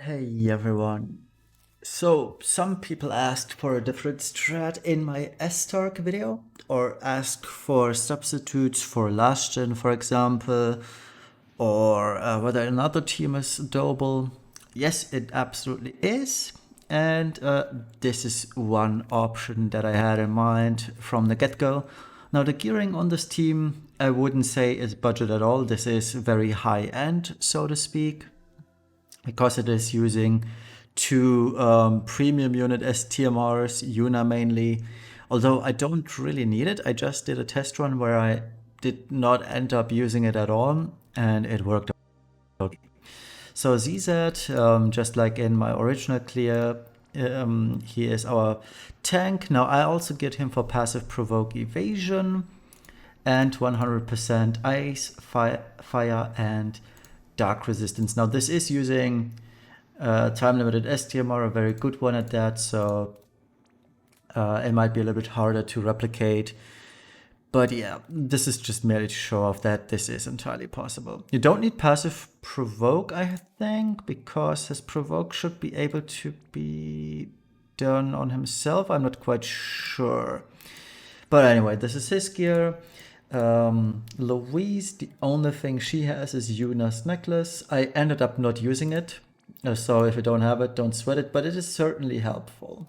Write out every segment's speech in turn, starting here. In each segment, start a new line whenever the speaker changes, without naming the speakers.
Hey everyone. So, some people asked for a different strat in my Estark video, or asked for substitutes for last gen, for example, or whether another team is doable. Yes, it absolutely is. And this is one option that I had in mind from the get-go. Now, the gearing on this team, I wouldn't say is budget at all. This is very high-end, so to speak, because it is using two premium unit STMRs, Yuna mainly. Although I don't really need it. I just did a test run where I did not end up using it at all, and it worked out. So ZZ, just like in my original clear, he is our tank. Now I also get him for passive provoke evasion and 100% ice, fire, and dark resistance. Now this is using time-limited STMR, a very good one at that, so it might be a little bit harder to replicate. But yeah, this is just merely to show off that this is entirely possible. You don't need passive provoke, I think, because his provoke should be able to be done on himself. I'm not quite sure. But anyway, this is his gear. Louise, the only thing she has is Yuna's necklace. I ended up not using it. So if you don't have it, don't sweat it. But it is certainly helpful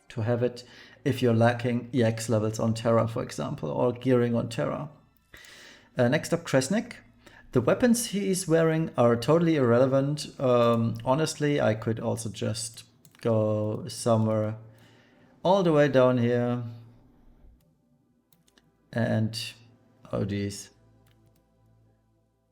to have it if you're lacking EX levels on Terra, for example, or gearing on Terra. Next up, Kresnik. The weapons he is wearing are totally irrelevant. Honestly, I could also just go somewhere all the way down here. And, oh geez,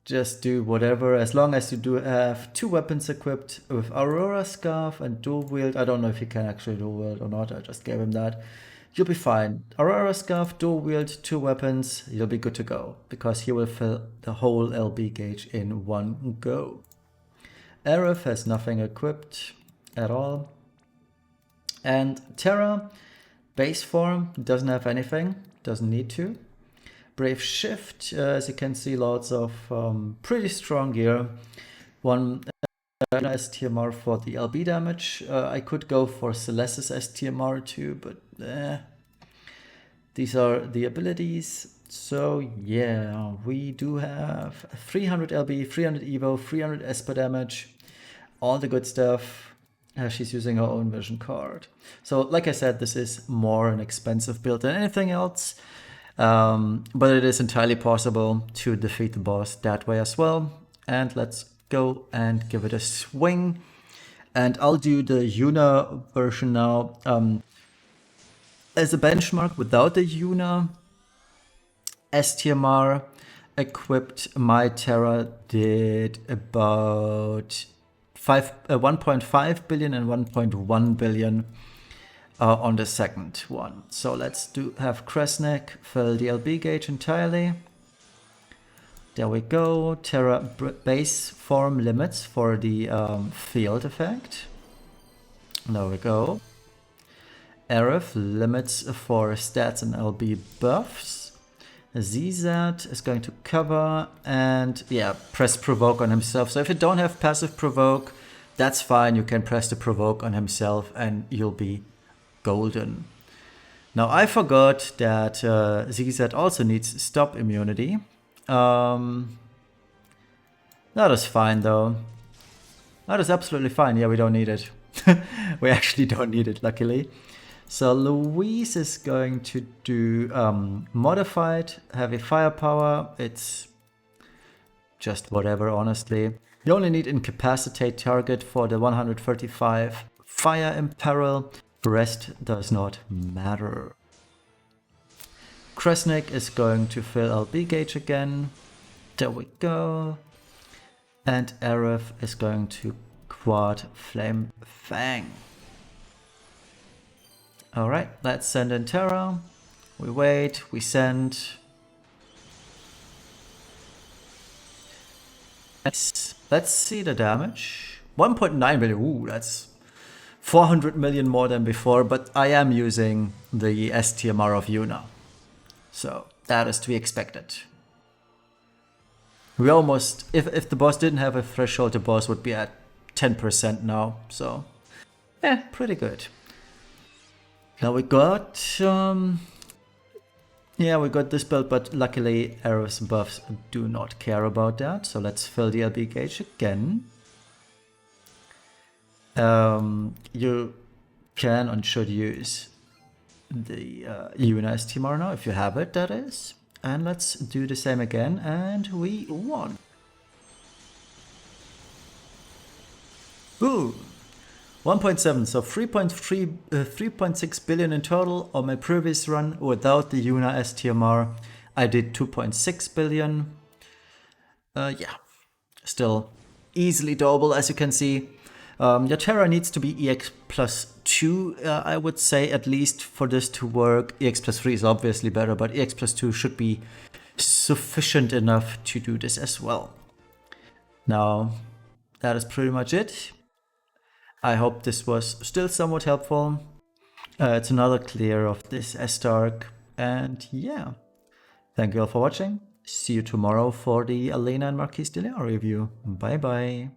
just do whatever, as long as you do have two weapons equipped with Aurora Scarf and dual wield. I don't know if he can actually dual wield or not, I just gave him that. You'll be fine. Aurora Scarf, dual wield, two weapons, you'll be good to go, because he will fill the whole LB gauge in one go. Aerith has nothing equipped at all. And Terra, base form, doesn't have anything, doesn't need to. Brave Shift, as you can see, lots of pretty strong gear. One STMR for the LB damage. I could go for Celeste's STMR too, but these are the abilities. So yeah, we do have 300 LB, 300 Evo, 300 Esper damage, all the good stuff. She's using her own vision card. So like I said, this is more an expensive build than anything else. But it is entirely possible to defeat the boss that way as well. And let's go and give it a swing. And I'll do the Yuna version now. As a benchmark, without the Yuna STMR equipped, my Terra did about 1.5 billion and 1.1 billion on the second one. So let's have Kresnik fill the LB gauge entirely. There we go. Terra base form limits for the field effect. There we go. Aerith limits for stats and LB buffs. ZZ is going to cover and yeah, press provoke on himself. So if you don't have passive provoke, that's fine. You can press the provoke on himself and you'll be golden. Now I forgot that ZZ also needs stop immunity. That is fine though. That is absolutely fine. Yeah, we don't need it. We actually don't need it, luckily. So Louise is going to do modified heavy firepower. It's just whatever, honestly. You only need incapacitate target for the 135 fire imperil. The rest does not matter. Kresnik is going to fill LB gauge again. There we go. And Aerith is going to quad flame fang. Alright, let's send in Terra. We wait, we send. Let's see the damage. 1.9 billion, ooh, that's 400 million more than before, but I am using the STMR of Yuna. So that is to be expected. We almost, if the boss didn't have a threshold, the boss would be at 10% now, so yeah, pretty good. Now we got we got this build, but luckily arrows and buffs do not care about that, so let's fill the LB gauge again. You can and should use the Una STMR now, if you have it, that is. And let's do the same again, and we won. Ooh! 1.7, so 3.6 billion in total. On my previous run without the Una STMR, I did 2.6 billion. Yeah, still easily doable, as you can see. Your Terra needs to be EX plus 2, I would say, at least for this to work. EX plus 3 is obviously better, but EX plus 2 should be sufficient enough to do this as well. Now, that is pretty much it. I hope this was still somewhat helpful. It's another clear of this Estark, and yeah. Thank you all for watching. See you tomorrow for the Elena and Marquis de Leon review. Bye bye.